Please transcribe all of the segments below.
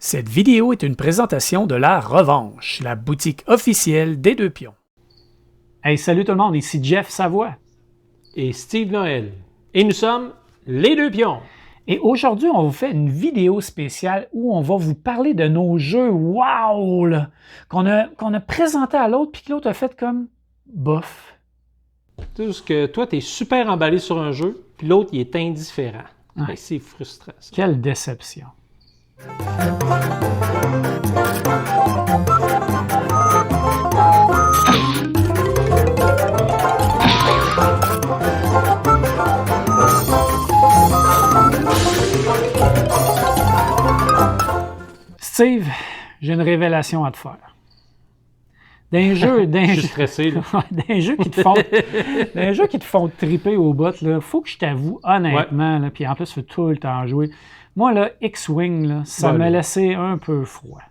Cette vidéo est une présentation de La Revanche, la boutique officielle des Deux Pions. Hey, salut tout le monde, ici Jeff Savoie. Et Steve Noël. Et nous sommes les Deux Pions. Et aujourd'hui, on vous fait une vidéo spéciale où on va vous parler de nos jeux wow qu'on a présenté à l'autre puis que l'autre a fait comme bof. Tu sais, que toi, tu es super emballé sur un jeu, puis l'autre, il est indifférent. Ouais. C'est frustrant, ça. Quelle déception. Steve, j'ai une révélation à te faire. Je suis stressé, là. D'un jeu qui te font triper au bout, il faut que je t'avoue honnêtement, là, puis en plus, je fais tout le temps jouer. Moi, là, X-Wing, là, ça m'a laissé un peu froid.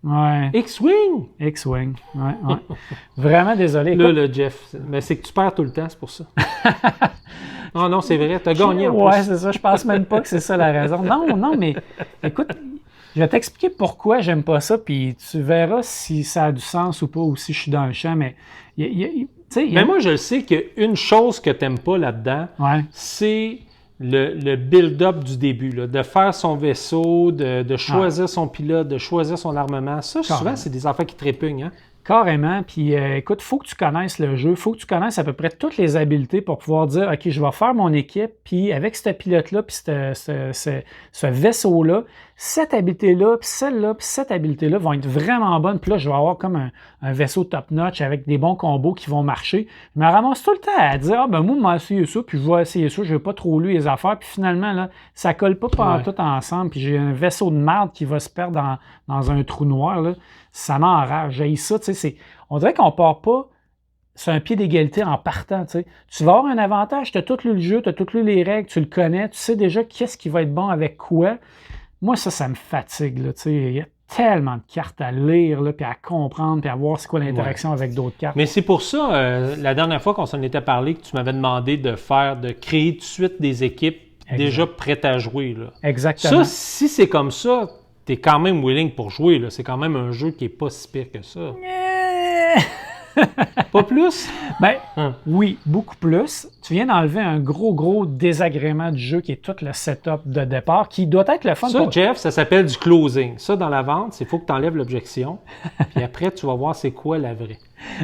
Ouais. X-Wing? X-Wing, ouais. Vraiment désolé. Là, Jeff, mais c'est que tu perds tout le temps, c'est pour ça. Non, c'est vrai, tu as gagné en plus. Ouais, c'est ça, je pense même pas que c'est ça la raison. Non, mais écoute, je vais t'expliquer pourquoi j'aime pas ça, puis tu verras si ça a du sens ou pas, ou si je suis dans le champ, mais... Mais moi, je le sais qu'une chose que tu n'aimes pas là-dedans, c'est le build-up du début, là, de faire son vaisseau, de choisir son pilote, de choisir son armement. Ça, souvent, c'est des affaires qui trépugnent, hein? Carrément. Puis, écoute, il faut que tu connaisses le jeu. Il faut que tu connaisses à peu près toutes les habiletés pour pouvoir dire, OK, je vais faire mon équipe, puis avec ce pilote-là, puis ce vaisseau-là, cette habileté-là, puis celle-là, puis cette habileté-là vont être vraiment bonnes. Puis là, je vais avoir comme un vaisseau top-notch avec des bons combos qui vont marcher. Je me ramasse tout le temps à dire, moi, je vais essayer ça, puis je vais essayer ça. Je n'ai pas trop lu les affaires. Puis finalement, là, ça colle pas tout ensemble. Puis j'ai un vaisseau de merde qui va se perdre dans un trou noir, là. Ça m'enrage. J'ai ça, tu sais. On dirait qu'on part pas sur un pied d'égalité en partant, tu sais. Tu vas avoir un avantage, tu as tout lu le jeu, tu as tout lu les règles, tu le connais, tu sais déjà qu'est-ce qui va être bon avec quoi. Moi, ça me fatigue, là, tu sais. Il y a tellement de cartes à lire, là, puis à comprendre, puis à voir c'est quoi l'interaction avec d'autres cartes. Mais c'est pour ça, la dernière fois qu'on s'en était parlé, que tu m'avais demandé de créer tout de suite des équipes déjà prêtes à jouer, là. Exactement. Ça, si c'est comme ça, t'es quand même willing pour jouer, là. C'est quand même un jeu qui est pas si pire que ça. Pas plus? Oui, beaucoup plus. Tu viens d'enlever un gros désagrément du jeu qui est tout le setup de départ, qui doit être le fun. Ça, Jeff, ça s'appelle du closing. Ça, dans la vente, c'est faut que tu enlèves l'objection, puis après, tu vas voir c'est quoi la vraie.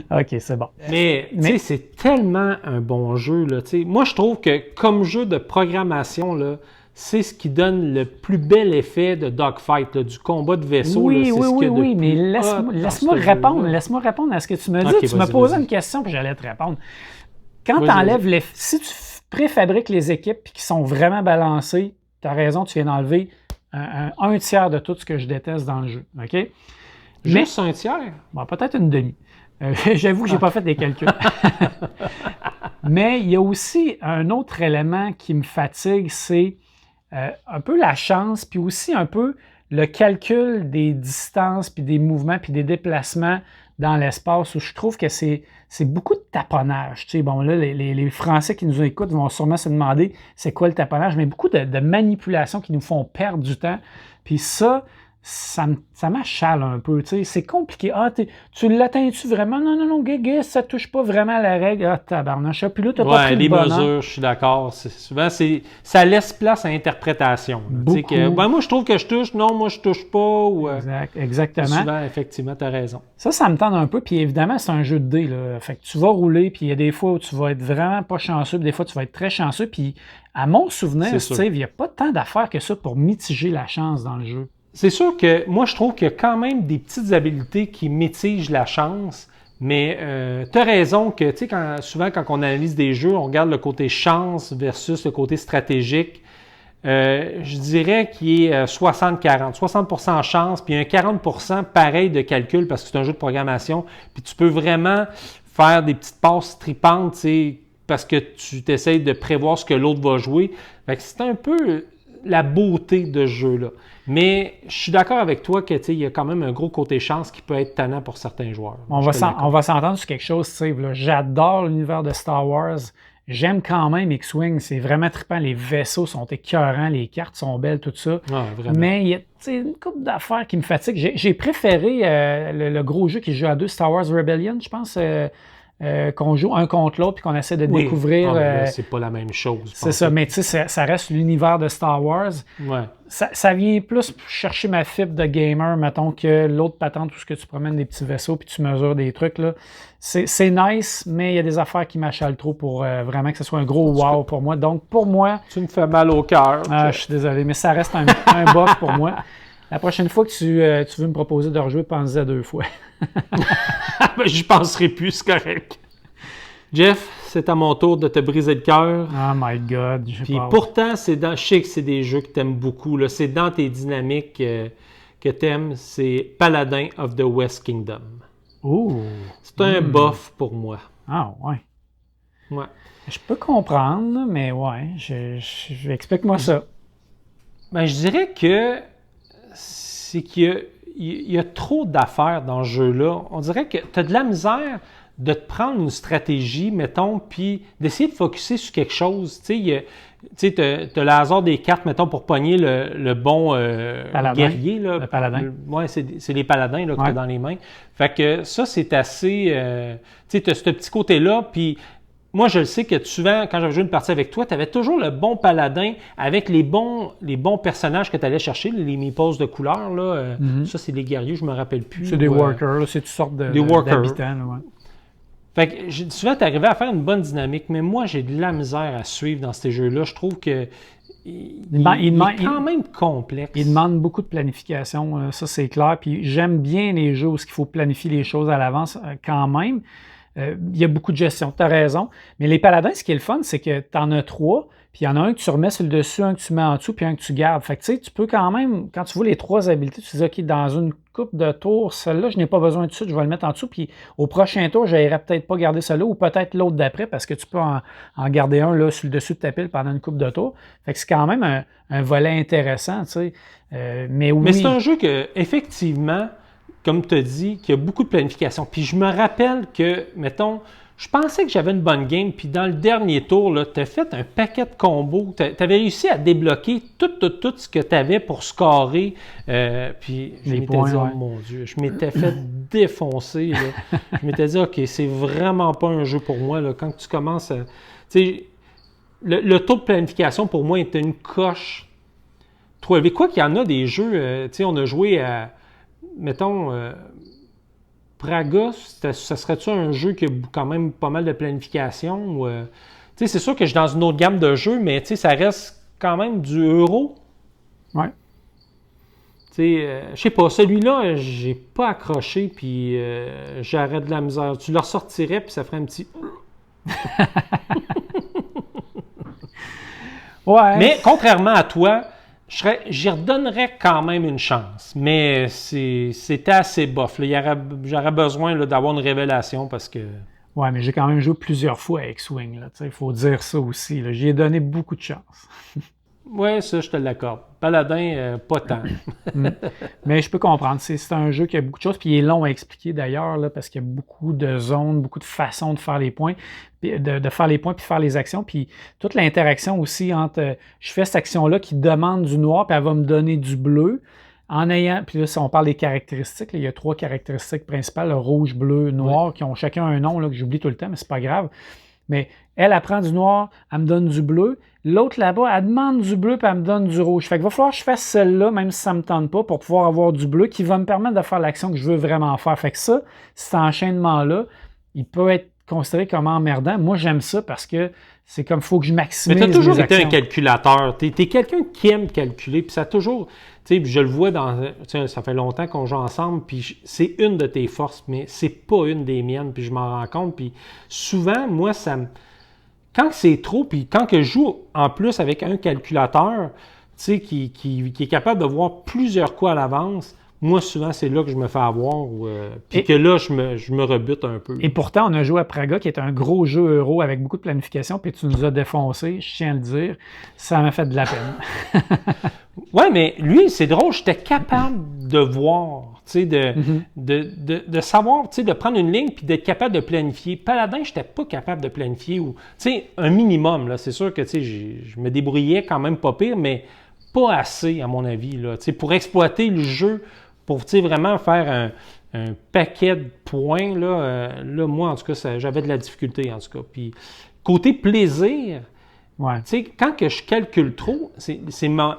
OK, c'est bon. Mais tu sais, c'est tellement un bon jeu, là. T'sais. Moi, je trouve que comme jeu de programmation, là, c'est ce qui donne le plus bel effet de dogfight, là, du combat de vaisseau. Oui, mais laisse-moi répondre à ce que tu me dis. Okay, tu m'as posé une question puis j'allais te répondre. Quand tu enlèves si tu préfabriques les équipes et qui sont vraiment balancées, tu as raison, tu viens d'enlever un tiers de tout ce que je déteste dans le jeu. OK? Juste un tiers? Bon, peut-être une demi. J'avoue que je n'ai pas fait des calculs. Mais il y a aussi un autre élément qui me fatigue, c'est un peu la chance, puis aussi un peu le calcul des distances, puis des mouvements, puis des déplacements dans l'espace, où je trouve que c'est beaucoup de taponnage. Tu sais, bon, là, les Français qui nous écoutent vont sûrement se demander c'est quoi le taponnage, mais beaucoup de manipulations qui nous font perdre du temps. Puis ça m'achale un peu, tu sais, c'est compliqué. Tu l'atteins-tu vraiment? Non, ça touche pas vraiment à la règle. Tabarnache, puis là, t'as pas pris le bonheur. Les mesures, je suis d'accord. Souvent, ça laisse place à l'interprétation. Moi, je trouve que je touche, non, moi, je touche pas. Ou, exactement. Souvent, effectivement, t'as raison. Ça me tente un peu, puis évidemment, c'est un jeu de dés, là. Fait que tu vas rouler, puis il y a des fois où tu vas être vraiment pas chanceux, puis des fois, tu vas être très chanceux, puis à mon souvenir, Steve, il n'y a pas tant d'affaires que ça pour mitiger la chance dans le jeu. C'est sûr que moi, je trouve qu'il y a quand même des petites habiletés qui mitigent la chance, mais tu as raison que, tu sais, souvent, quand on analyse des jeux, on regarde le côté chance versus le côté stratégique. Je dirais qu'il est 60-40. 60% chance, puis un 40% pareil de calcul parce que c'est un jeu de programmation, puis tu peux vraiment faire des petites passes tripantes, tu sais, parce que tu t'essayes de prévoir ce que l'autre va jouer. Fait que c'est un peu la beauté de ce jeu-là. Mais je suis d'accord avec toi que il y a quand même un gros côté chance qui peut être tannant pour certains joueurs. On va s'entendre sur quelque chose, Steve. J'adore l'univers de Star Wars. j'aime quand même X-Wing. C'est vraiment trippant. Les vaisseaux sont écœurants, les cartes sont belles, tout ça. Ouais, vraiment. Mais il y a une couple d'affaires qui me fatiguent. J'ai préféré le gros jeu qui joue à deux, Star Wars Rebellion, je pense, qu'on joue un contre l'autre puis qu'on essaie de découvrir. Là, c'est pas la même chose. C'est ça, mais tu sais, ça reste l'univers de Star Wars. Ouais. Ça vient plus chercher ma fibre de gamer, mettons, que l'autre patente où ce que tu promènes des petits vaisseaux puis tu mesures des trucs. Là. C'est nice, mais il y a des affaires qui m'achalent trop pour vraiment que ce soit un gros wow pour moi. Donc, pour moi... Tu me fais mal au cœur. Je suis désolé, mais ça reste un bof pour moi. La prochaine fois que tu veux me proposer de rejouer, pense-y à 2 fois. Ben, j'y penserai plus, c'est correct. Jeff, c'est à mon tour de te briser le cœur. Oh my God. Puis pourtant, je sais que c'est des jeux que tu aimes beaucoup. Là. C'est dans tes dynamiques que tu aimes. C'est Paladin of the West Kingdom. Oh. C'est un bof pour moi. Ah, ouais. Ouais. Je peux comprendre, mais ouais, explique-moi ça. Ben, je dirais que c'est qu'il y a trop d'affaires dans ce jeu-là. On dirait que tu as de la misère de te prendre une stratégie, mettons, puis d'essayer de focusser sur quelque chose. Tu sais, tu as le hasard des cartes, mettons, pour pogner le bon guerrier. Là. Le paladin. Oui, c'est les paladins là, que tu as dans les mains. Fait que ça, c'est assez... tu sais, tu as ce petit côté-là, puis moi, je le sais que souvent, quand j'avais joué une partie avec toi, tu avais toujours le bon paladin avec les bons personnages que tu allais chercher, les meeples de couleur. Là, ça, c'est des guerriers, je me rappelle plus. C'est des workers, là, c'est toutes sortes d'habitants. Là, ouais. Fait que souvent, tu arrivais à faire une bonne dynamique, mais moi, j'ai de la misère à suivre dans ces jeux-là. Je trouve que il est quand même complexe. Il demande beaucoup de planification, ça c'est clair. Puis j'aime bien les jeux où il faut planifier les choses à l'avance quand même. Il y a beaucoup de gestion, tu as raison. Mais les paladins, ce qui est le fun, c'est que tu en as 3, puis il y en a un que tu remets sur le dessus, un que tu mets en dessous, puis un que tu gardes. Fait que tu sais, tu peux quand même, quand tu vois les 3 habiletés, tu dis, OK, dans une coupe de tours, celle-là, je n'ai pas besoin de ça, je vais le mettre en dessous, puis au prochain tour, je n'irai peut-être pas garder celle-là, ou peut-être l'autre d'après, parce que tu peux en garder un là, sur le dessus de ta pile pendant une coupe de tours. Fait que c'est quand même un volet intéressant, tu sais. Mais oui. Mais c'est un jeu que, effectivement, comme tu as dit, qu'il y a beaucoup de planification. Puis je me rappelle que, mettons, je pensais que j'avais une bonne game, puis dans le dernier tour, tu as fait un paquet de combos. Tu avais réussi à débloquer tout ce que tu avais pour scorer. Puis je m'étais dit, oh mon Dieu, je m'étais fait défoncer. Là. Je m'étais dit, OK, c'est vraiment pas un jeu pour moi. Là. Quand tu commences à... Tu sais, le taux de planification, pour moi, était une coche trop élevée. Quoi qu'il y en a des jeux, tu sais, on a joué à... Mettons, Praga, ça serait-tu un jeu qui a quand même pas mal de planification? C'est sûr que je suis dans une autre gamme de jeux, mais ça reste quand même du euro. Ouais. Je sais pas, celui-là, j'ai pas accroché, puis j'arrête de la misère. Tu le ressortirais, puis ça ferait un petit... Ouais. Mais contrairement à toi, j'y redonnerais quand même une chance, mais c'était assez bof. J'aurais besoin d'avoir une révélation parce que... Ouais, mais j'ai quand même joué plusieurs fois à X-Wing. Il faut dire ça aussi. J'y ai donné beaucoup de chance. Oui, ça, je te l'accorde. Paladin, pas tant. Mais je peux comprendre. C'est un jeu qui a beaucoup de choses, puis il est long à expliquer d'ailleurs, là, parce qu'il y a beaucoup de zones, beaucoup de façons de faire les points, de faire les points puis de faire les actions. Puis toute l'interaction aussi entre je fais cette action-là qui demande du noir, puis elle va me donner du bleu. Puis là, si on parle des caractéristiques, là, il y a 3 caractéristiques principales, le rouge, bleu, noir, qui ont chacun un nom là, que j'oublie tout le temps, mais c'est pas grave. Mais elle prend du noir, elle me donne du bleu. L'autre là-bas, elle demande du bleu puis elle me donne du rouge. Fait qu'il va falloir que je fasse celle-là, même si ça ne me tente pas, pour pouvoir avoir du bleu qui va me permettre de faire l'action que je veux vraiment faire. Fait que ça, cet enchaînement-là, il peut être considéré comme emmerdant. Moi, j'aime ça parce que c'est comme il faut que je maximise mes actions. Mais tu as toujours été un calculateur. Tu es quelqu'un qui aime calculer, puis ça a toujours... Tu sais, je le vois ça fait longtemps qu'on joue ensemble, puis c'est une de tes forces, mais c'est pas une des miennes, puis je m'en rends compte. Puis souvent, moi, ça me... Quand c'est trop, puis quand que je joue en plus avec un calculateur, tu sais, qui est capable de voir plusieurs coups à l'avance, moi, souvent, c'est là que je me fais avoir, puis que là, je me rebute un peu. Et pourtant, on a joué à Praga, qui est un gros jeu euro avec beaucoup de planification, puis tu nous as défoncé, je tiens à le dire. Ça m'a fait de la peine. Oui, mais lui, c'est drôle, j'étais capable de voir tu sais, de savoir, tu sais, de prendre une ligne puis d'être capable de planifier. Paladin, je n'étais pas capable de planifier. Tu sais, un minimum, là. C'est sûr que, tu sais, je me débrouillais quand même pas pire, mais pas assez, à mon avis, là. Tu sais, pour exploiter le jeu, pour, tu sais, vraiment faire un paquet de points, là, moi, en tout cas, j'avais de la difficulté, en tout cas. Puis, côté plaisir, Ouais. tu sais, quand que je calcule trop, c'est ma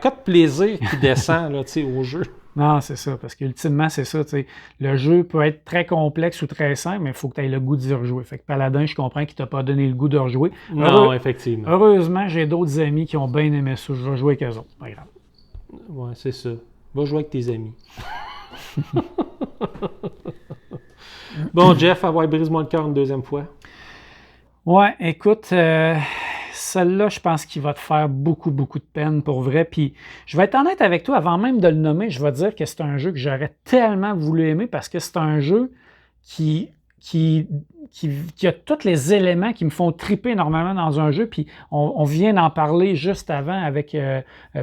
cote plaisir qui descend, là, tu sais, au jeu. Non, c'est ça, parce qu'ultimement, c'est ça, tu sais. Le jeu peut être très complexe ou très simple, mais il faut que tu aies le goût d'y rejouer. Fait que Paladin, je comprends qu'il t'a pas donné le goût de rejouer. Non, effectivement. Heureusement, j'ai d'autres amis qui ont bien aimé ça. Je vais jouer avec eux autres. Pas grave. Ouais, c'est ça. Va jouer avec tes amis. Bon, Jeff, brise-moi le cœur une deuxième fois. Ouais, écoute, celle-là, je pense qu'il va te faire beaucoup, beaucoup de peine pour vrai. Puis, je vais être honnête avec toi, avant même de le nommer, je vais dire que c'est un jeu que j'aurais tellement voulu aimer parce que c'est un jeu qui a tous les éléments qui me font triper normalement dans un jeu. Puis, on vient d'en parler juste avant avec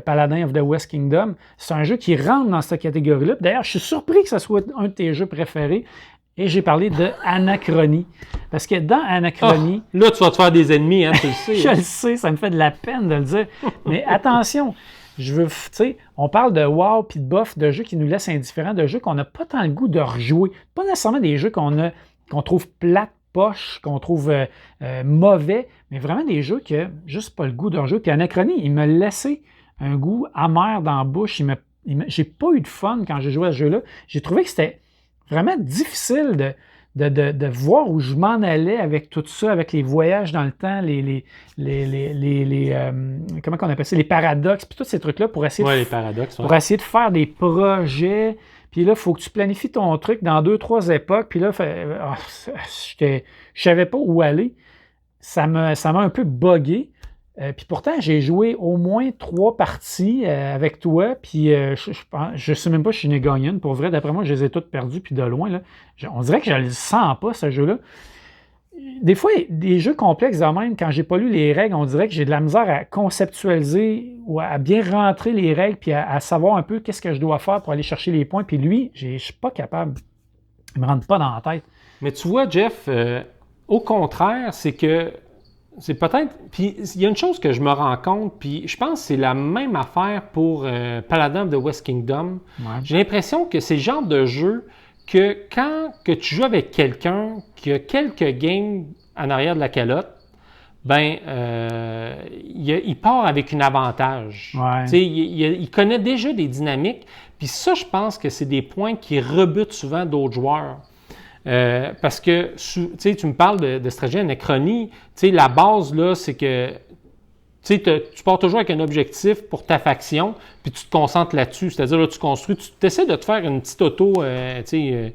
Paladin of the West Kingdom. C'est un jeu qui rentre dans cette catégorie-là. D'ailleurs, je suis surpris que ce soit un de tes jeux préférés. Et j'ai parlé de Anachronie. Parce que dans Anachronie... Oh, là, tu vas te faire des ennemis, hein, tu le sais. Je le sais, ça me fait de la peine de le dire. Mais attention, on parle de wow puis de bof, de jeux qui nous laissent indifférents, de jeux qu'on n'a pas tant le goût de rejouer. Pas nécessairement des jeux qu'on trouve plates, poches, qu'on trouve mauvais, mais vraiment des jeux qui n'ont juste pas le goût de rejouer. Puis Anachronie, il m'a laissé un goût amer dans la bouche. J'ai pas eu de fun quand j'ai joué à ce jeu-là. J'ai trouvé que c'était vraiment difficile de voir où je m'en allais avec tout ça, avec les voyages dans le temps, comment on appelle ça, les paradoxes, puis tous ces trucs-là pour essayer, les paradoxes, pour essayer de faire des projets. Puis là, il faut que tu planifies ton truc dans 2-3 époques. Puis là, je savais pas où aller. Ça m'a un peu buggé. Puis pourtant, j'ai joué au moins 3 parties avec toi, puis je sais même pas si je n'ai gagné une. Pour vrai, d'après moi, je les ai toutes perdues, puis de loin. Là, on dirait que je ne le sens pas, ce jeu-là. Des fois, des jeux complexes de même, quand j'ai pas lu les règles, on dirait que j'ai de la misère à conceptualiser ou à bien rentrer les règles, puis à savoir un peu qu'est-ce que je dois faire pour aller chercher les points. Puis lui, je suis pas capable. Il me rentre pas dans la tête. Mais tu vois, Jeff, au contraire, c'est que c'est peut-être... Puis il y a une chose que je me rends compte, puis je pense que c'est la même affaire pour Paladin of the West Kingdom. Ouais. J'ai l'impression que c'est le genre de jeu que quand que tu joues avec quelqu'un qui a quelques games en arrière de la calotte, ben il part avec un avantage. Ouais. Il connaît déjà des dynamiques, puis ça, je pense que c'est des points qui rebutent souvent d'autres joueurs. Parce que, tu me parles de stratégie Anachronie, la base, là, c'est que tu pars toujours avec un objectif pour ta faction, puis tu te concentres là-dessus. C'est-à-dire, là, tu construis, tu essaies de te faire une petite auto, un engin.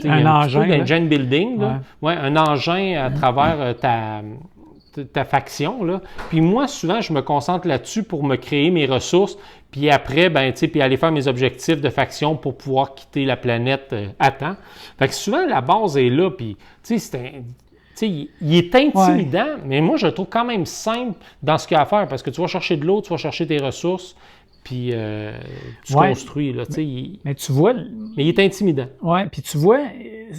Un engine building, là. Ouais, un engin à travers ta faction, là. Puis moi, souvent, je me concentre là-dessus pour me créer mes ressources, puis après, puis aller faire mes objectifs de faction pour pouvoir quitter la planète à temps. Fait que souvent, la base est là, puis, il est intimidant, mais moi, je le trouve quand même simple dans ce qu'il y a à faire, parce que tu vas chercher de l'eau, tu vas chercher tes ressources, puis tu construis, là, mais tu vois... Mais il est intimidant. Oui, puis tu vois,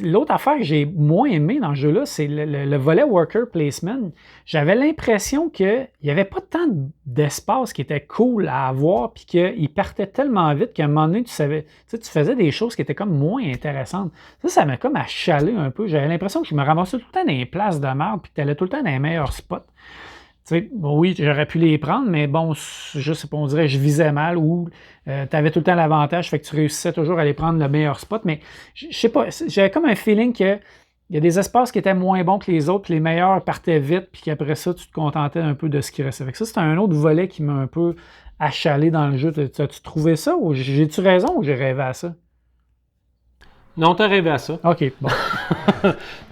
l'autre affaire que j'ai moins aimé dans ce jeu-là, c'est le volet Worker Placement. J'avais l'impression qu'il n'y avait pas tant d'espace qui était cool à avoir, puis qu'il partait tellement vite qu'à un moment donné, tu faisais des choses qui étaient comme moins intéressantes. Ça m'a comme achalé un peu. J'avais l'impression que je me ramassais tout le temps dans les places de merde, puis que tu allais tout le temps dans les meilleurs spots. Oui, j'aurais pu les prendre, mais bon, je sais pas, on dirait que je visais mal ou tu avais tout le temps l'avantage, fait que tu réussissais toujours à aller prendre le meilleur spot, mais je sais pas, j'avais comme un feeling qu'il y a des espaces qui étaient moins bons que les autres, puis les meilleurs partaient vite, puis qu'après ça, tu te contentais un peu de ce qui restait. Fait que ça, c'est un autre volet qui m'a un peu achalé dans le jeu. As-tu trouvé ça ou j'ai-tu raison ou j'ai rêvé à ça? Non, t'as rêvé à ça. OK, bon.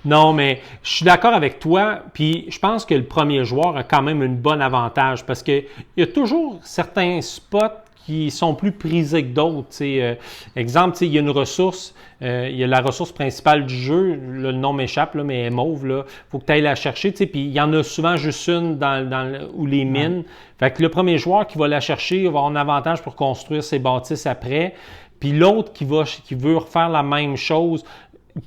Non, mais je suis d'accord avec toi, puis je pense que le premier joueur a quand même un bon avantage parce qu'il y a toujours certains spots qui sont plus prisés que d'autres. Exemple, il y a une ressource, il y a la ressource principale du jeu, le nom m'échappe, là, mais elle est mauve. Il faut que tu ailles la chercher. Puis il y en a souvent juste une ou les mines. Ouais. Fait que le premier joueur qui va la chercher va avoir un avantage pour construire ses bâtisses après. Puis l'autre qui veut refaire la même chose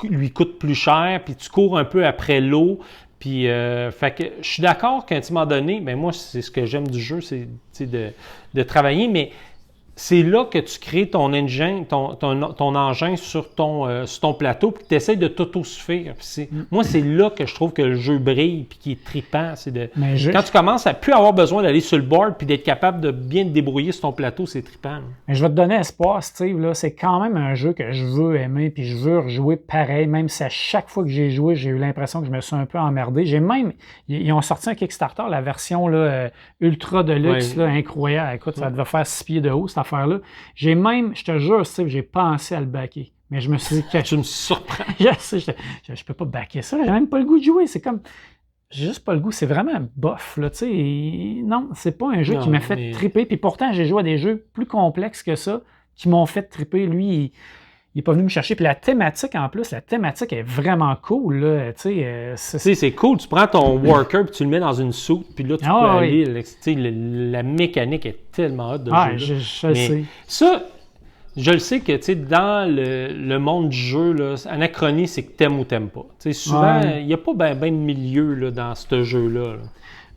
lui coûte plus cher, puis tu cours un peu après l'eau. Puis, fait que je suis d'accord qu'à un moment donné, ben moi, c'est ce que j'aime du jeu, c'est de travailler, mais c'est là que tu crées ton engin, ton engin sur ton plateau, puis que tu essaies de t'autosuffire. Moi, c'est là que je trouve que le jeu brille, puis qui est trippant. Quand tu commences à plus avoir besoin d'aller sur le board, puis d'être capable de bien te débrouiller sur ton plateau, c'est trippant. Mais je vais te donner espoir, Steve. Là, c'est quand même un jeu que je veux aimer, puis je veux rejouer pareil, même si à chaque fois que j'ai joué, j'ai eu l'impression que je me suis un peu emmerdé. Ils ont sorti un Kickstarter, la version là, Ultra Deluxe, là, incroyable. Écoute, ça devait faire 6 pieds de haut, cette affaire-là. Je te jure, Steve, j'ai pensé à le backer. Mais je me suis dit que... Tu me surprends. je peux pas backer ça. J'ai même pas le goût de jouer. C'est comme... J'ai juste pas le goût. C'est vraiment bof, là, tu sais. Non, c'est pas un jeu qui m'a fait triper. Puis pourtant, j'ai joué à des jeux plus complexes que ça qui m'ont fait triper. Lui, il est pas venu me chercher. Puis la thématique, en plus, est vraiment cool, là. Tu sais, c'est cool. Tu prends ton worker puis tu le mets dans une soupe. Puis là, tu peux aller... Tu sais, la mécanique est tellement hot de jeu. Je le sais. Ça... Je le sais que, tu sais, dans le monde du jeu, là, Anachronie, c'est que t'aimes ou t'aimes pas. Tu sais, souvent, il n'y a pas ben de milieu là, dans ce jeu-là. Là.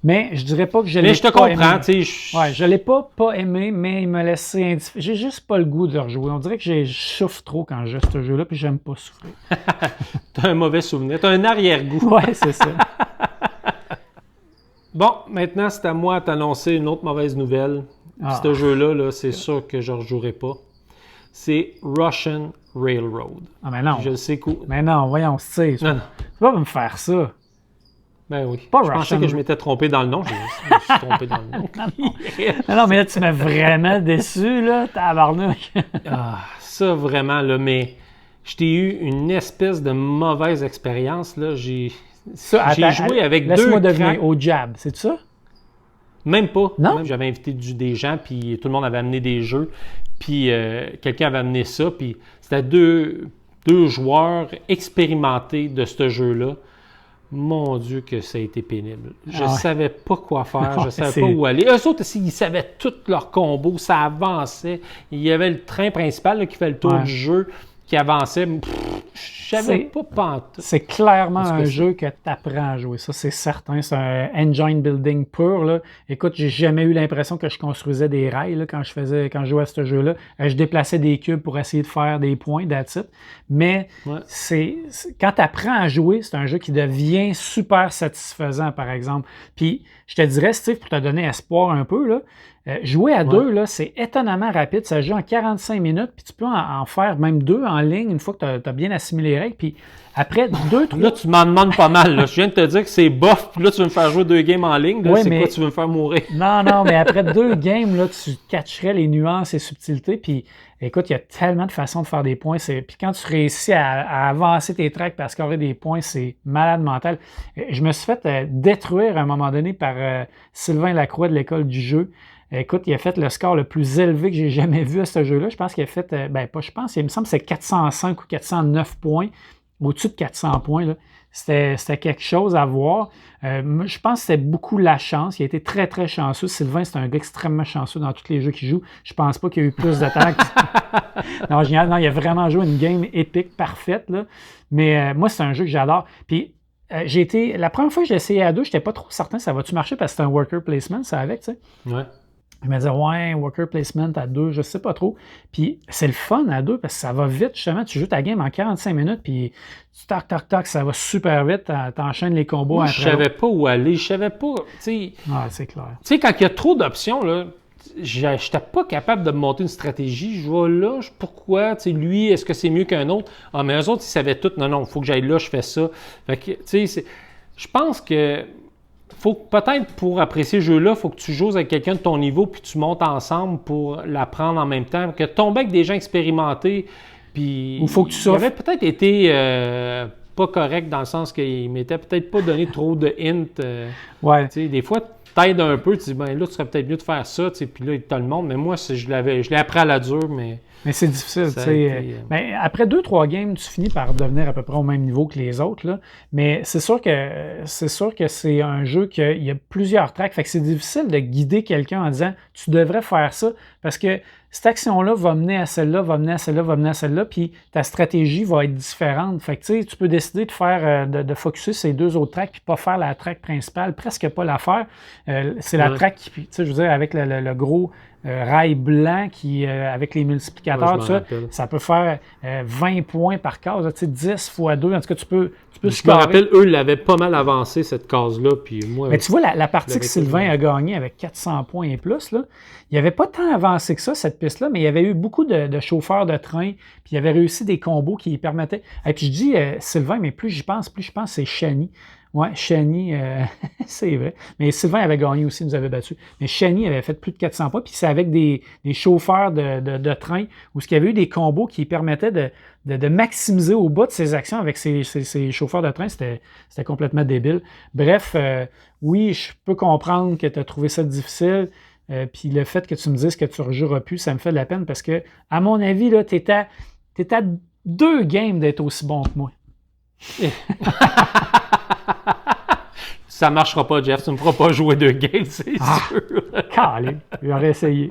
Mais je dirais pas que je l'ai pas aimé. Mais je te comprends, tu sais. Ouais, je l'ai pas aimé, mais il m'a laissé indifférent. J'ai juste pas le goût de rejouer. On dirait que je souffre trop quand je joue à ce jeu-là, puis j'aime pas souffrir. T'as un mauvais souvenir, t'as un arrière-goût. Ouais, c'est ça. Bon, maintenant, c'est à moi de t'annoncer une autre mauvaise nouvelle. Ce jeu-là, là, c'est sûr que je ne rejouerai pas. C'est Russian Railroad. Ah, mais non. Je le sais quoi. Mais non, voyons, Steve. Non. Tu vas pas me faire ça. Ben oui. Pas je pensais que je m'étais trompé dans le nom. Je me suis trompé dans le nom. non, mais là, tu m'as vraiment déçu, là, tabarnak. Ça, vraiment, là, mais je t'ai eu une espèce de mauvaise expérience, là. J'ai joué avec deux Laisse-moi devenir au jab, c'est ça? Même pas. Non? Même, j'avais invité des gens, puis tout le monde avait amené des jeux. Puis quelqu'un avait amené ça, puis c'était deux joueurs expérimentés de ce jeu-là. Mon Dieu que ça a été pénible. Je savais pas quoi faire, je savais pas où aller. Eux autres aussi, ils savaient tous leurs combos, ça avançait. Il y avait le train principal là, qui fait le tour du jeu, qui avançait. Je savais pas pantoute. C'est clairement un jeu que tu apprends à jouer, ça c'est certain. C'est un engine building pur. Là. Écoute, j'ai jamais eu l'impression que je construisais des rails là, quand je jouais à ce jeu-là. Je déplaçais des cubes pour essayer de faire des points, that's it. Mais quand tu apprends à jouer, c'est un jeu qui devient super satisfaisant, par exemple. Puis je te dirais, Steve, pour te donner espoir un peu, là, jouer à deux, là, c'est étonnamment rapide. Ça joue en 45 minutes, puis tu peux en faire même deux en ligne une fois que tu as bien assimilé les règles. Puis après 2-3... Là, tu m'en demandes pas mal. Là. Je viens de te dire que c'est bof, puis là, tu veux me faire jouer 2 games en ligne. Là, c'est quoi, tu veux me faire mourir? Non, mais après 2 games, là, tu catcherais les nuances et subtilités. Puis écoute, il y a tellement de façons de faire des points. Puis quand tu réussis à avancer tes tracks et à scorer des points, c'est malade mental. Je me suis fait détruire à un moment donné par Sylvain Lacroix de l'école du jeu. Écoute, il a fait le score le plus élevé que j'ai jamais vu à ce jeu-là. Je pense qu'il a fait, il me semble que c'est 405 ou 409 points, au-dessus de 400 points. Là. C'était quelque chose à voir. Je pense que c'était beaucoup la chance. Il a été très, très chanceux. Sylvain, c'est un gars extrêmement chanceux dans tous les jeux qu'il joue. Je pense pas qu'il y a eu plus de temps que... non, il a vraiment joué une game épique, parfaite. Là. Mais moi, c'est un jeu que j'adore. Puis, la première fois que j'ai essayé à deux, j'étais pas trop certain ça va-tu marcher parce que c'est un worker placement, ça avec, tu sais. Ouais. Je me disais, worker placement à deux, je sais pas trop. Puis c'est le fun à deux parce que ça va vite, justement. Tu joues ta game en 45 minutes, puis tu tac, ça va super vite. T'enchaînes les combos. Moi, je savais pas où aller. Je savais pas, tu sais... c'est clair. Tu sais, quand il y a trop d'options, là, j'étais pas capable de me monter une stratégie. Je vois là, pourquoi? Tu sais, lui, est-ce que c'est mieux qu'un autre? Ah, mais eux autres, ils savaient tout. Non, il faut que j'aille là, je fais ça. Fait que, tu sais, je pense que faut peut-être pour apprécier ce jeu-là, il faut que tu joues avec quelqu'un de ton niveau puis tu montes ensemble pour l'apprendre en même temps. Que tomber avec des gens expérimentés, puis il faut que tu il avait peut-être été pas correct dans le sens qu'il m'était peut-être pas donné trop de hints. Ouais. Des fois, t'aide un peu, tu dis, ben là, tu serais peut-être mieux de faire ça, tu sais, puis là, il te le montre. Mais moi, je l'ai appris à la dure, mais... Mais c'est difficile, tu Ça a sais. été, Ben, après 2-3 games, tu finis par devenir à peu près au même niveau que les autres, là. Mais c'est sûr que c'est un jeu qu'il y a plusieurs tracks. Fait que c'est difficile de guider quelqu'un en disant tu devrais faire ça parce que cette action-là va mener à celle-là, va mener à celle-là, va mener à celle-là, puis ta stratégie va être différente. Fait que tu sais, tu peux décider de faire de focusser ces 2 autres tracks puis pas faire la track principale, presque pas la faire. C'est la track qui, tu sais, je veux dire, avec le gros rail blanc qui, avec les multiplicateurs, tout ça peut faire 20 points par case, tu sais, 10 fois 2. En tout cas, tu peux je me rappelle, eux, ils l'avaient pas mal avancé, cette case-là. Puis moi, mais tu vois, la partie que Sylvain a gagnée avec 400 points et plus, là, il n'y avait pas tant avancé que ça, cette piste-là, mais il y avait eu beaucoup de chauffeurs de train, puis il avait réussi des combos qui lui permettaient. Et puis je dis Sylvain, mais plus je pense, c'est Shani. Ouais, Shani, c'est vrai. Mais Sylvain avait gagné aussi, nous avait battu. Mais Shani avait fait plus de 400 points, puis c'est avec des chauffeurs de train où il y avait eu des combos qui permettaient de maximiser au bas de ses actions avec ces chauffeurs de train. C'était complètement débile. Bref, oui, je peux comprendre que tu as trouvé ça difficile. Puis le fait que tu me dises que tu ne rejoueras plus, ça me fait de la peine parce que, à mon avis, là, t'es à 2 games d'être aussi bon que moi. Ça marchera pas, Jeff. Tu ne me feras pas jouer 2 games, c'est sûr. Calé, j'aurais essayé.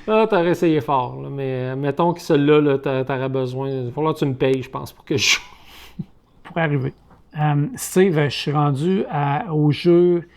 T'aurais essayé fort. Là, mais mettons que celui-là, t'aurais besoin. Il va falloir que tu me payes, je pense, pour que je joue. Pourrait arriver. Steve, je suis rendu au jeu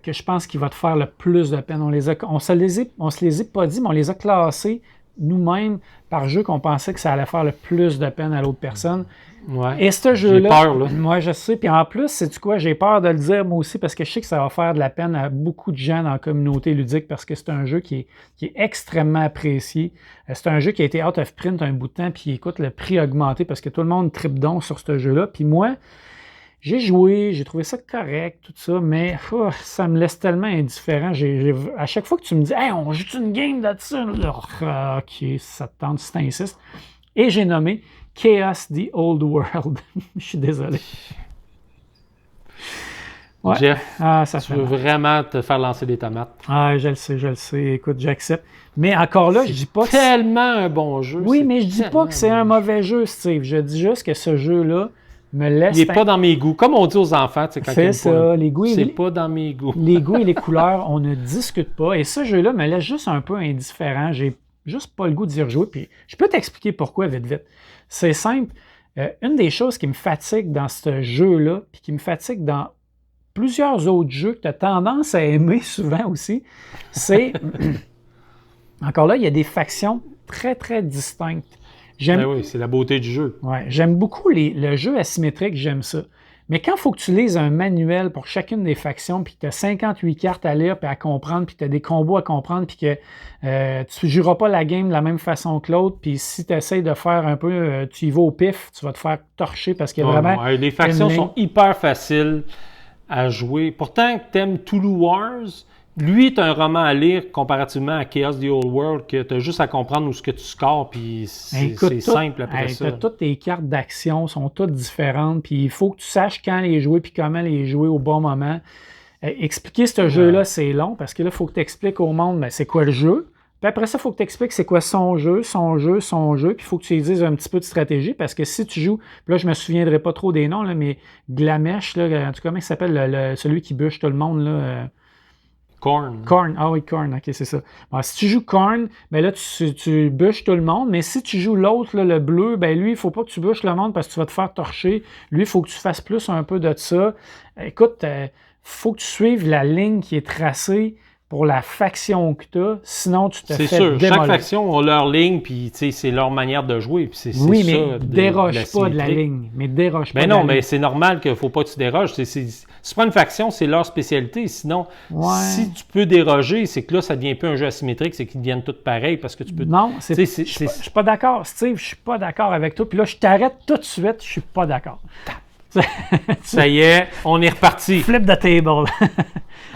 que je pense qu'il va te faire le plus de peine. On se les a pas dit, mais on les a classés nous-mêmes par jeu qu'on pensait que ça allait faire le plus de peine à l'autre personne. Ouais. Et ce jeu-là, j'ai peur, là. Moi je sais, puis en plus, sais-tu quoi, j'ai peur de le dire moi aussi parce que je sais que ça va faire de la peine à beaucoup de gens dans la communauté ludique parce que c'est un jeu qui est extrêmement apprécié. C'est un jeu qui a été out of print un bout de temps, puis écoute, le prix a augmenté parce que tout le monde tripe donc sur ce jeu-là. Puis moi, j'ai joué, j'ai trouvé ça correct, tout ça, mais ça me laisse tellement indifférent. À chaque fois que tu me dis « Hey, on joue une game de ça? » OK, ça te tente, si t'insistes. Et j'ai nommé Chaos The Old World. Je suis désolé. Ouais. Jeff, ça tu veux vraiment te faire lancer des tomates. Ah, je le sais. Écoute, j'accepte. Mais encore là, je dis pas que c'est tellement un bon jeu. Oui, mais je dis pas que c'est un mauvais jeu, Steve. Je dis juste que ce jeu-là me laisse... Il n'est pas dans mes goûts. Comme on dit aux enfants, tu sais, quand c'est ça, les goûts... C'est pas dans mes goûts. Les goûts et les couleurs, on ne discute pas. Et ce jeu-là me laisse juste un peu indifférent. J'ai juste pas le goût d'y rejouer. Puis je peux t'expliquer pourquoi vite. C'est simple. Une des choses qui me fatigue dans ce jeu-là, puis qui me fatigue dans plusieurs autres jeux que tu as tendance à aimer souvent aussi, c'est... Encore là, il y a des factions très, très distinctes. Ben oui, c'est la beauté du jeu. Ouais, j'aime beaucoup le jeu asymétrique, j'aime ça. Mais quand il faut que tu lises un manuel pour chacune des factions, puis que tu as 58 cartes à lire, puis à comprendre, puis que tu as des combos à comprendre, puis que tu ne joueras pas la game de la même façon que l'autre, puis si tu essaies de faire un peu, tu y vas au pif, tu vas te faire torcher parce qu'il y a vraiment... Ouais, les factions sont hyper faciles à jouer. Pourtant, tu aimes Toulouse Wars... Lui est un roman à lire comparativement à Chaos The Old World, que tu as juste à comprendre où ce que tu scores, puis c'est simple après ça. Toutes tes cartes d'action sont toutes différentes, puis il faut que tu saches quand les jouer, puis comment les jouer au bon moment. Expliquer ce jeu-là, c'est long, parce que là, il faut que tu expliques au monde c'est quoi le jeu. Puis après ça, il faut que tu expliques c'est quoi son jeu, puis il faut que tu lui dises un petit peu de stratégie, parce que si tu joues, puis là, je me souviendrai pas trop des noms, là, mais Glamesh, là, en tout cas, comment il s'appelle, celui qui bûche tout le monde, là... Korn. Ah oui, Korn, ok, c'est ça. Bon, si tu joues Korn, ben là, tu bûches tout le monde, mais si tu joues l'autre, le bleu, ben lui, il faut pas que tu bûches le monde parce que tu vas te faire torcher. Lui, il faut que tu fasses plus un peu de ça. Écoute, faut que tu suives la ligne qui est tracée pour la faction que tu as, sinon tu te fais démolir. C'est sûr, chaque faction a leur ligne, puis c'est leur manière de jouer. Puis oui, mais déroge pas de la ligne. Mais déroge pas de la ligne. Mais c'est normal qu'il ne faut pas que tu déroges. Si tu prends une faction, c'est leur spécialité. Sinon, si tu peux déroger, c'est que là, ça devient un peu un jeu asymétrique, c'est qu'ils deviennent tous pareils parce que tu peux... Non, je suis pas d'accord, Steve, je suis pas d'accord avec toi. Puis là, je t'arrête tout de suite, je suis pas d'accord. Ça y est, on est reparti. Flip the table.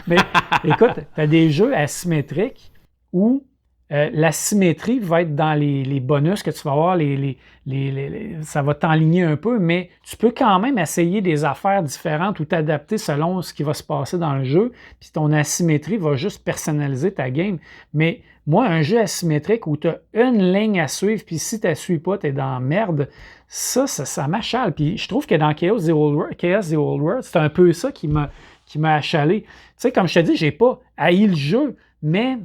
Mais écoute, tu as des jeux asymétriques où la symétrie va être dans les bonus que tu vas avoir, ça va t'enligner un peu, mais tu peux quand même essayer des affaires différentes ou t'adapter selon ce qui va se passer dans le jeu, puis ton asymétrie va juste personnaliser ta game. Mais moi, un jeu asymétrique où tu as une ligne à suivre, puis si tu ne la suis pas, tu es dans la merde, ça m'achale. Puis je trouve que dans Chaos The Old World, c'est un peu ça qui m'a achalé. Tu sais, comme je te dis, j'ai pas haï le jeu, mais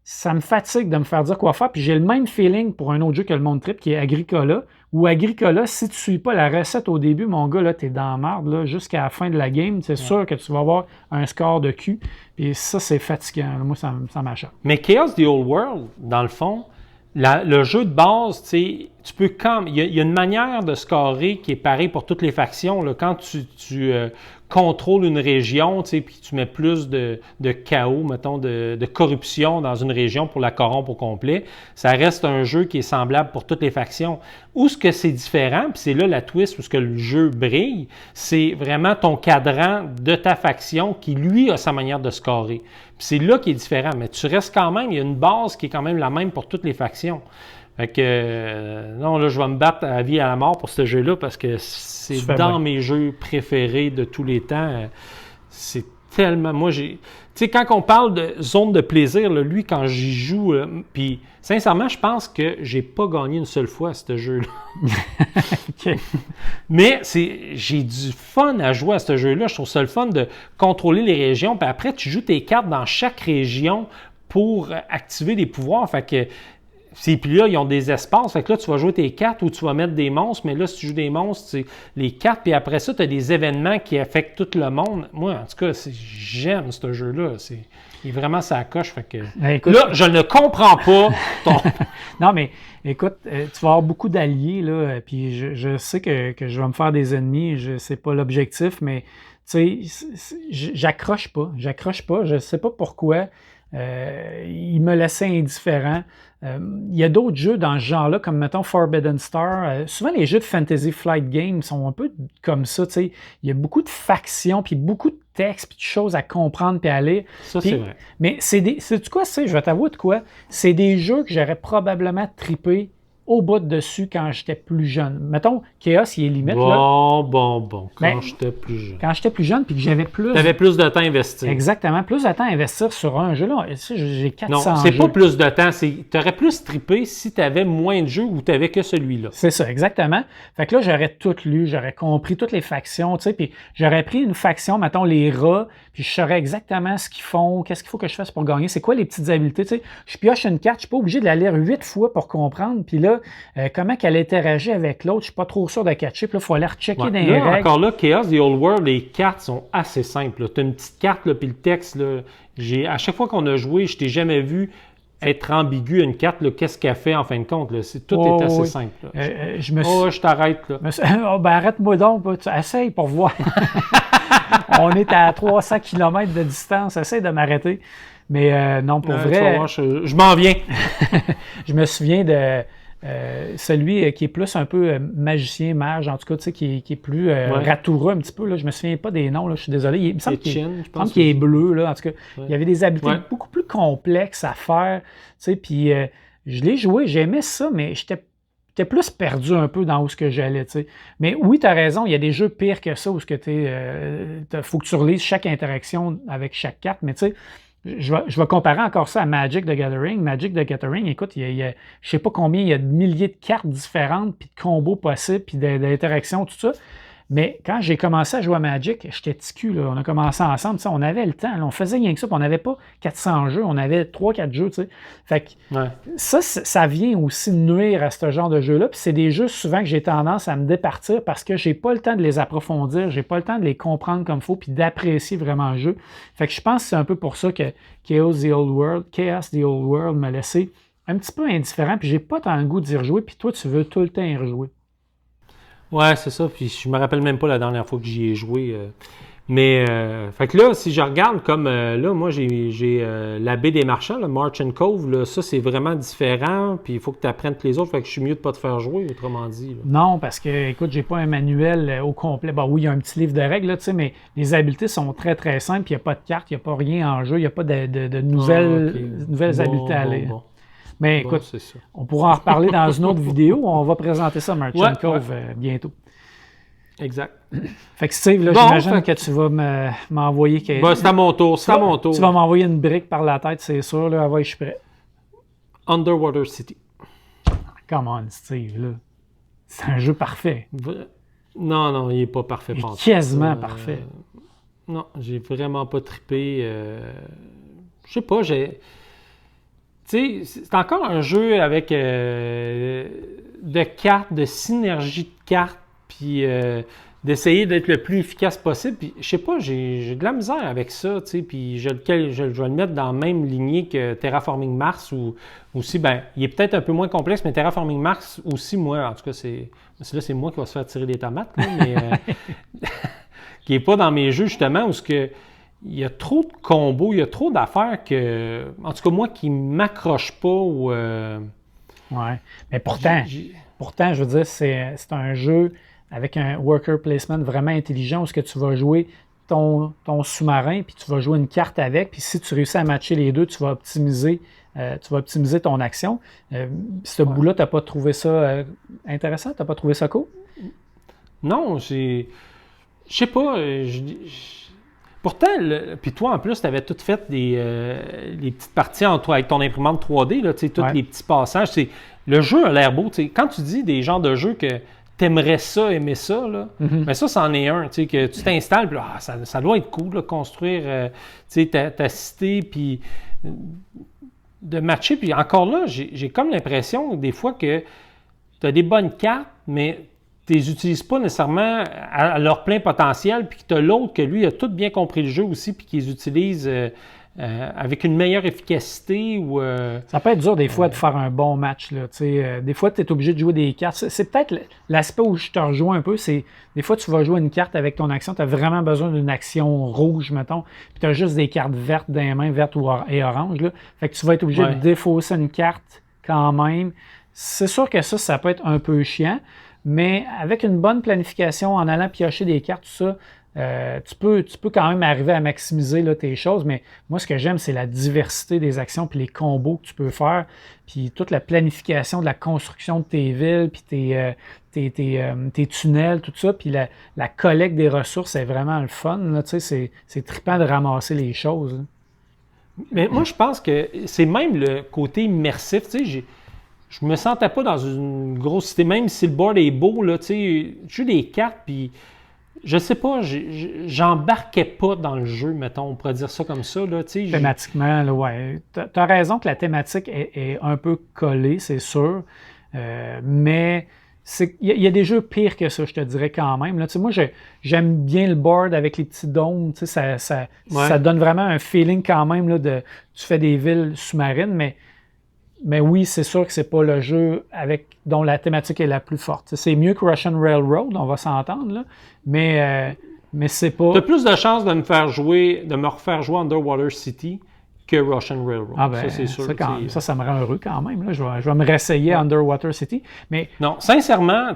ça me fatigue de me faire dire quoi faire. Puis j'ai le même feeling pour un autre jeu que le Monde Trip, qui est Agricola, où Agricola, si tu ne suis pas la recette au début, mon gars, là, t'es dans la merde, là, jusqu'à la fin de la game, c'est sûr que tu vas avoir un score de cul. Puis ça, c'est fatigant. Moi, ça m'achète. Mais Chaos The Old World, dans le fond, le jeu de base, tu peux il y a une manière de scorer qui est pareille pour toutes les factions. Là. Quand tu contrôles une région, puis tu mets plus de chaos, mettons, de corruption dans une région pour la corrompre au complet, ça reste un jeu qui est semblable pour toutes les factions. Où ce que c'est différent, puis c'est là la twist où ce que le jeu brille, c'est vraiment ton cadran de ta faction qui, lui, a sa manière de scorer. Puis c'est là qui est différent, mais tu restes quand même, il y a une base qui est quand même la même pour toutes les factions. Fait que, non, là, je vais me battre à la vie et à la mort pour ce jeu-là parce que c'est dans mes jeux préférés de tous les temps. C'est tellement... Moi, tu sais, quand on parle de zone de plaisir, là, lui, quand j'y joue, puis sincèrement, je pense que j'ai pas gagné une seule fois à ce jeu-là. Okay. Mais j'ai du fun à jouer à ce jeu-là. Je trouve ça le fun de contrôler les régions. Puis après, tu joues tes cartes dans chaque région pour activer des pouvoirs. Fait que puis là, ils ont des espaces. Fait que là, tu vas jouer tes cartes ou tu vas mettre des monstres. Mais là, si tu joues des monstres, les cartes. Puis après ça, tu as des événements qui affectent tout le monde. Moi, en tout cas, j'aime ce jeu-là. Il est vraiment ça coche. Fait que écoute, là, je ne comprends pas Non, mais écoute, tu vas avoir beaucoup d'alliés. Là, puis je sais que je vais me faire des ennemis. C'est pas l'objectif, mais tu sais, j'accroche pas. Je ne sais pas pourquoi. Il me laissait indifférent. Il y a d'autres jeux dans ce genre-là, comme mettons Forbidden Star. Souvent, les jeux de Fantasy Flight Games sont un peu comme ça. Il y a beaucoup de factions, puis beaucoup de textes, puis de choses à comprendre, puis à lire. Ça, c'est vrai. Mais c'est quoi, je vais t'avouer de quoi? C'est des jeux que j'aurais probablement trippé au bout de dessus quand j'étais plus jeune. Mettons, Chaos, il est limite. Quand j'étais plus jeune. Quand j'étais plus jeune, puis que j'avais plus... Tu avais plus de temps à investir. Exactement. Plus de temps à investir sur un jeu. Là, j'ai 400 Non, c'est jeux. pas plus de temps. Tu aurais plus trippé si tu avais moins de jeux ou tu n'avais que celui-là. C'est ça, exactement. Fait que là, j'aurais tout lu, j'aurais compris toutes les factions, tu sais, puis j'aurais pris une faction, mettons, les rats, puis je saurais exactement ce qu'ils font, qu'est-ce qu'il faut que je fasse pour gagner, c'est quoi les petites habiletés, tu sais. Je pioche une carte, je suis pas obligé de la lire 8 fois pour comprendre, puis là, comment qu'elle interagit avec l'autre, je suis pas trop sûr de catcher, puis là, il faut aller rechecker dans les règles. Encore là, Chaos The Old World, les cartes sont assez simples. Tu as une petite carte, là, puis le texte, là, à chaque fois qu'on a joué, je t'ai jamais vu être ambigu à une carte, qu'est-ce qu'elle fait en fin de compte. Là. Tout est assez simple. Je t'arrête. Arrête-moi donc. Essaye pour voir. On est à 300 km de distance. Essaye de m'arrêter. Mais non, pour vrai... Voir, je m'en viens. Je me souviens de celui qui est plus un peu magicien, mage, en tout cas, tu sais, qui est plus ratoureux un petit peu. Là. Je me souviens pas des noms, là, je suis désolé. Il me semble qu'il est bleu. Là, en tout cas, il y avait des habiletés beaucoup plus complexes à faire. Tu sais, puis je l'ai joué, j'aimais ça, mais j'étais plus perdu un peu dans où ce que j'allais. Tu sais. Mais oui, tu as raison, il y a des jeux pires que ça où il faut que tu relises chaque interaction avec chaque carte, mais tu sais, je vais comparer encore ça à Magic the Gathering. Magic the Gathering, écoute, il y a je sais pas combien, il y a de milliers de cartes différentes, puis de combos possibles, puis d'interactions, tout ça. Mais quand j'ai commencé à jouer à Magic, j'étais ticu, là. On a commencé ensemble, on avait le temps, là. On faisait rien que ça, puis on n'avait pas 400 jeux, on avait 3-4 jeux, tu sais. Fait que ça vient aussi nuire à ce genre de jeu-là, puis c'est des jeux souvent que j'ai tendance à me départir parce que j'ai pas le temps de les approfondir, j'ai pas le temps de les comprendre comme il faut, puis d'apprécier vraiment le jeu. Fait que je pense que c'est un peu pour ça que Chaos The Old World m'a laissé un petit peu indifférent, puis j'ai pas tant le goût d'y rejouer, puis toi, tu veux tout le temps y rejouer. Ouais, c'est ça. Puis je me rappelle même pas la dernière fois que j'y ai joué. Fait que là, si je regarde comme là, moi j'ai la baie des marchands, le Marchand Cove, là, ça c'est vraiment différent. Puis il faut que tu apprennes les autres. Fait que je suis mieux de pas te faire jouer, autrement dit. Là. Non, parce que écoute, j'ai pas un manuel au complet. Bon, oui, il y a un petit livre de règles, là, tu sais, mais les habiletés sont très très simples. Il n'y a pas de carte, il n'y a pas rien en jeu, il n'y a pas de nouvelles habiletés à lire. Mais Bon, écoute, c'est ça. on pourra en reparler dans une autre vidéo. On va présenter ça à Merchant Cove bientôt. Exact. Fait que Steve, là, j'imagine que tu vas m'envoyer... C'est à mon tour, c'est à mon tour. Tu vas m'envoyer une brique par la tête, c'est sûr. Là, je suis prêt. Underwater City. Come on, Steve, là. C'est un jeu parfait. Non, il n'est pas parfait. Il est quasiment parfait. Non, j'ai vraiment pas trippé. Je sais pas, tu sais, c'est encore un jeu avec de cartes, de synergie de cartes, puis d'essayer d'être le plus efficace possible. Puis, je sais pas, j'ai de la misère avec ça, tu sais, puis je vais le mettre dans la même lignée que Terraforming Mars, ou aussi, il est peut-être un peu moins complexe, mais Terraforming Mars aussi, moi, en tout cas, c'est moi qui va se faire tirer des tomates, là, mais qui n'est pas dans mes jeux, justement, où il y a trop de combos, il y a trop d'affaires que, en tout cas, moi, qui ne m'accroche pas. Ouais, mais pourtant, je veux dire, c'est un jeu avec un worker placement vraiment intelligent où ce que tu vas jouer ton sous-marin, puis tu vas jouer une carte avec, puis si tu réussis à matcher les deux, tu vas optimiser ton action. Ce bout-là, tu n'as pas trouvé ça intéressant? Tu n'as pas trouvé ça cool? Non, je sais pas. Pourtant, puis toi, en plus, tu avais tout fait les petites parties avec ton imprimante 3D, là, tous les petits passages. Le jeu a l'air beau. Quand tu dis des genres de jeux que tu aimerais ça, aimer ça, là, mais ça, c'en est un. Que tu t'installes, puis ça doit être cool, là, construire ta cité, puis de matcher. Puis encore là, j'ai comme l'impression, des fois, que tu as des bonnes cartes, mais tu les utilises pas nécessairement à leur plein potentiel, puis que tu as l'autre que lui a tout bien compris le jeu aussi, puis qu'il les utilise avec une meilleure efficacité. Ça peut être dur des fois de faire un bon match. Là, des fois, tu es obligé de jouer des cartes. C'est peut-être l'aspect où je te rejoins un peu, c'est des fois, tu vas jouer une carte avec ton action, tu as vraiment besoin d'une action rouge, mettons, puis tu as juste des cartes vertes dans les mains, vertes et oranges. Là. Fait que tu vas être obligé de défausser une carte quand même. C'est sûr que ça peut être un peu chiant. Mais avec une bonne planification, en allant piocher des cartes, tout ça, tu peux quand même arriver à maximiser là, tes choses. Mais moi, ce que j'aime, c'est la diversité des actions puis les combos que tu peux faire. Puis toute la planification de la construction de tes villes, puis tes tunnels, tout ça. Puis la collecte des ressources, c'est vraiment le fun. Là, c'est trippant de ramasser les choses. Là. Mais moi, je pense que c'est même le côté immersif. Je me sentais pas dans une grosse cité, même si le board est beau, là, je joue des cartes, puis je sais pas, j'embarquais pas dans le jeu, mettons, on pourrait dire ça comme ça. Là, thématiquement, là, ouais. Tu as raison que la thématique est un peu collée, c'est sûr, mais il y a des jeux pires que ça, je te dirais quand même. Là, moi, j'aime bien le board avec les petits dômes, ça donne vraiment un feeling quand même là, tu fais des villes sous-marines, mais oui, c'est sûr que c'est pas le jeu dont la thématique est la plus forte. C'est mieux que Russian Railroad, on va s'entendre, là, mais c'est pas... Tu as plus de chances de me refaire jouer Underwater City que Russian Railroad. Ah ben, ça, c'est sûr. Ça me rend heureux quand même. Là. Je vais me réessayer à Underwater City. Mais... Non, sincèrement,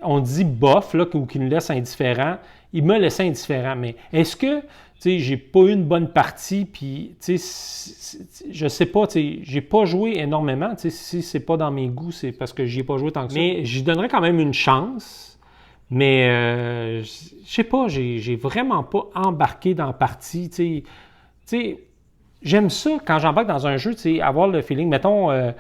on dit bof, là, ou qu'il nous laisse indifférent. Il m'a laissé indifférent, mais est-ce que... j'ai pas eu une bonne partie, puis je sais pas, j'ai pas joué énormément. Si c'est pas dans mes goûts, c'est parce que j'y ai pas joué tant que ça. Mais j'y donnerais quand même une chance. Mais je sais pas, j'ai vraiment pas embarqué dans la partie. J'aime ça quand j'embarque dans un jeu, avoir le feeling, mettons, un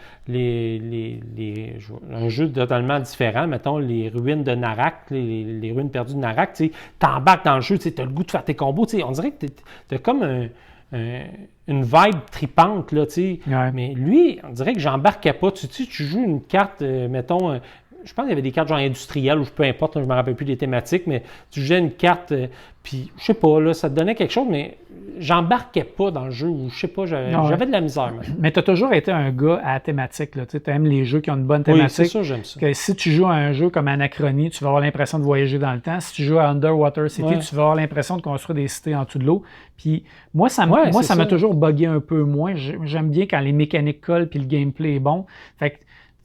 jeu totalement différent, mettons les ruines de Narak, les ruines perdues de Narak, t'embarques dans le jeu, t'as le goût de faire tes combos, on dirait que t'as comme une vibe tripante, là, mais lui, on dirait que j'embarquais pas, tu joues une carte, mettons, je pense qu'il y avait des cartes genre industrielles ou peu importe, je ne me rappelle plus des thématiques, mais tu jouais une carte, puis je sais pas, là, ça te donnait quelque chose, mais j'embarquais pas dans le jeu, ou je sais pas, j'avais de la misère. Mais tu as toujours été un gars à thématique, tu aimes les jeux qui ont une bonne thématique. Oui, c'est ça, j'aime ça. Que si tu joues à un jeu comme Anachronie, tu vas avoir l'impression de voyager dans le temps. Si tu joues à Underwater City, tu vas avoir l'impression de construire des cités en dessous de l'eau. Puis moi, ça m'a toujours bugué un peu moins. J'aime bien quand les mécaniques collent puis le gameplay est bon. Fait que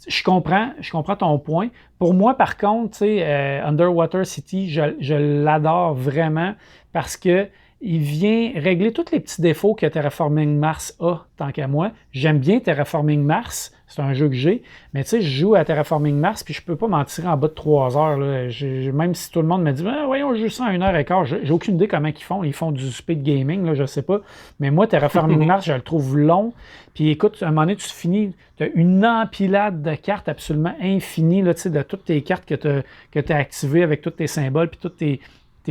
je comprends ton point. Pour moi, par contre, Underwater City, je l'adore vraiment parce que il vient régler tous les petits défauts que Terraforming Mars a, tant qu'à moi. J'aime bien Terraforming Mars, c'est un jeu que j'ai, mais tu sais, je joue à Terraforming Mars, puis je peux pas m'en tirer en bas de 3 heures. Là. Même si tout le monde me dit ah, « Voyons, je joue ça à 1h15 », j'ai aucune idée comment ils font du speed gaming, là, je sais pas. Mais moi, Terraforming Mars, je le trouve long. Puis écoute, à un moment donné, tu finis, tu as une empilade de cartes absolument infinie, là, de toutes tes cartes que tu as activées avec tous tes symboles, puis toutes tes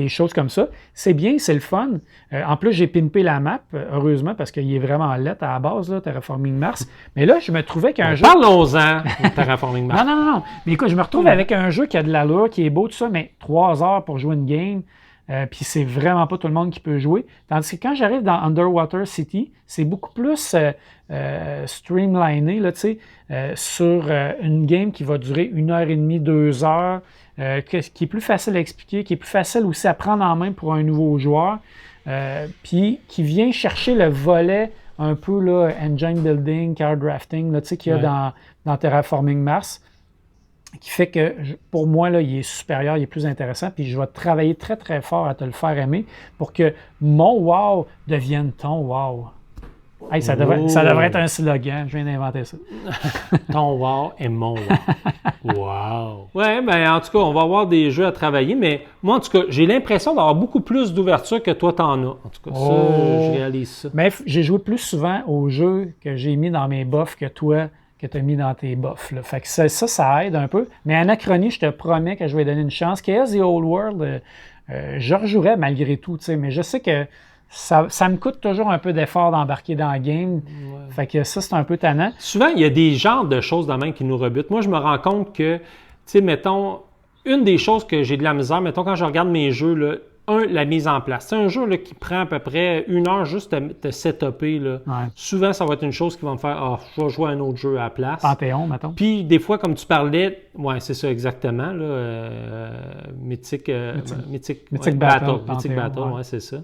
choses comme ça. C'est bien, c'est le fun. En plus, j'ai pimpé la map, heureusement, parce qu'il est vraiment lettre à la base, là, Terraforming Mars. Mais là, je me trouvais qu'un jeu... Parlons-en de Terraforming Mars. Non. Mais écoute, je me retrouve avec un jeu qui a de l'allure, qui est beau, tout ça, mais 3 heures pour jouer une game. Puis c'est vraiment pas tout le monde qui peut jouer. Tandis que quand j'arrive dans Underwater City, c'est beaucoup plus streamliné, là, sur une game qui va durer 1h30, 2 heures, qui est plus facile à expliquer, qui est plus facile aussi à prendre en main pour un nouveau joueur, puis qui vient chercher le volet un peu là, engine building, card drafting, là, qu'il y a dans Terraforming Mars, qui fait que, pour moi, là, il est supérieur, il est plus intéressant, puis je vais travailler très, très fort à te le faire aimer pour que mon wow devienne ton wow. Hey, ça devrait être un slogan, je viens d'inventer ça. Ton wow est mon wow. Wow! Ouais, ben en tout cas, on va avoir des jeux à travailler, mais moi, en tout cas, j'ai l'impression d'avoir beaucoup plus d'ouverture que toi, t'en as. En tout cas, ça, je réalise ça. Mais j'ai joué plus souvent aux jeux que j'ai mis dans mes buffs que toi, que tu as mis dans tes buffs. Là. Fait que ça aide un peu. Mais Anachronie, je te promets que je vais donner une chance. Chaos The Old World, je rejouerais malgré tout, mais je sais que ça me coûte toujours un peu d'effort d'embarquer dans la game. Ouais. Fait que ça, c'est un peu tannant. Souvent, il y a des genres de choses dans la main qui nous rebutent. Moi, je me rends compte que, tu sais, mettons, une des choses que j'ai de la misère, mettons, quand je regarde mes jeux, là, la mise en place. C'est un jeu là, qui prend à peu près 1 heure juste te setuper. Là. Ouais. Souvent, ça va être une chose qui va me faire je vais jouer à un autre jeu à la place. Panthéon, mettons. Puis, des fois, comme tu parlais, c'est ça exactement, là, Mythic Battle. Mythic Battle, ouais, c'est ça.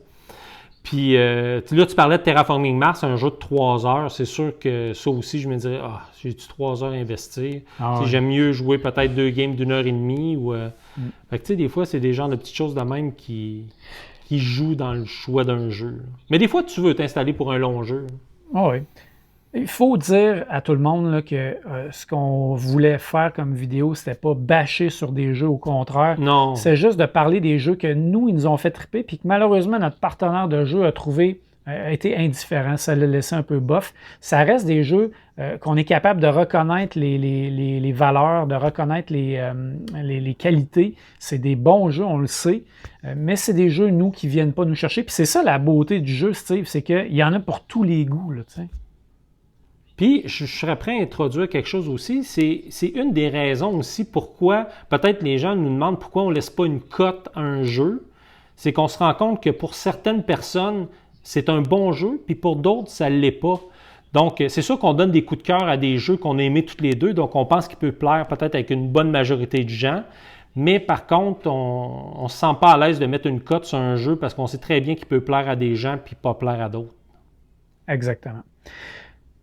Puis là, tu parlais de Terraforming Mars, un jeu de 3 heures. C'est sûr que ça aussi, je me dirais, j'ai-tu 3 heures à investir? J'aime mieux jouer peut-être 2 games d'1h30. Fait que tu sais, des fois, c'est des genres de petites choses de même qui jouent dans le choix d'un jeu. Mais des fois, tu veux t'installer pour un long jeu. Oui. Il faut dire à tout le monde là, que ce qu'on voulait faire comme vidéo, c'était pas bâcher sur des jeux, au contraire. Non. C'est juste de parler des jeux que nous, ils nous ont fait triper, puis que malheureusement, notre partenaire de jeu a été indifférent. Ça l'a laissé un peu bof. Ça reste des jeux qu'on est capable de reconnaître les valeurs, de reconnaître les qualités. C'est des bons jeux, on le sait, mais c'est des jeux, nous, qui viennent pas nous chercher. Puis c'est ça la beauté du jeu, Steve, c'est qu'il y en a pour tous les goûts, là, tu sais. Puis, je serais prêt à introduire quelque chose aussi. C'est une des raisons aussi pourquoi, peut-être les gens nous demandent pourquoi on ne laisse pas une cote à un jeu. C'est qu'on se rend compte que pour certaines personnes, c'est un bon jeu, puis pour d'autres, ça ne l'est pas. Donc, c'est sûr qu'on donne des coups de cœur à des jeux qu'on a aimés tous les deux, donc on pense qu'il peut plaire peut-être avec une bonne majorité de gens. Mais par contre, on ne se sent pas à l'aise de mettre une cote sur un jeu parce qu'on sait très bien qu'il peut plaire à des gens puis pas plaire à d'autres. Exactement.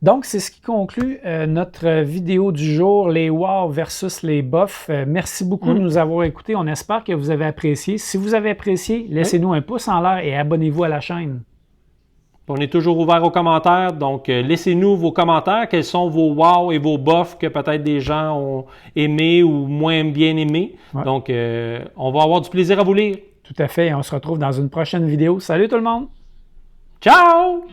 Donc, c'est ce qui conclut notre vidéo du jour, les wow versus les bof. Merci beaucoup de nous avoir écoutés. On espère que vous avez apprécié. Si vous avez apprécié, laissez-nous un pouce en l'air et abonnez-vous à la chaîne. On est toujours ouvert aux commentaires, donc laissez-nous vos commentaires. Quels sont vos wow et vos bof que peut-être des gens ont aimés ou moins bien aimés. Ouais. Donc, on va avoir du plaisir à vous lire. Tout à fait. Et on se retrouve dans une prochaine vidéo. Salut tout le monde! Ciao!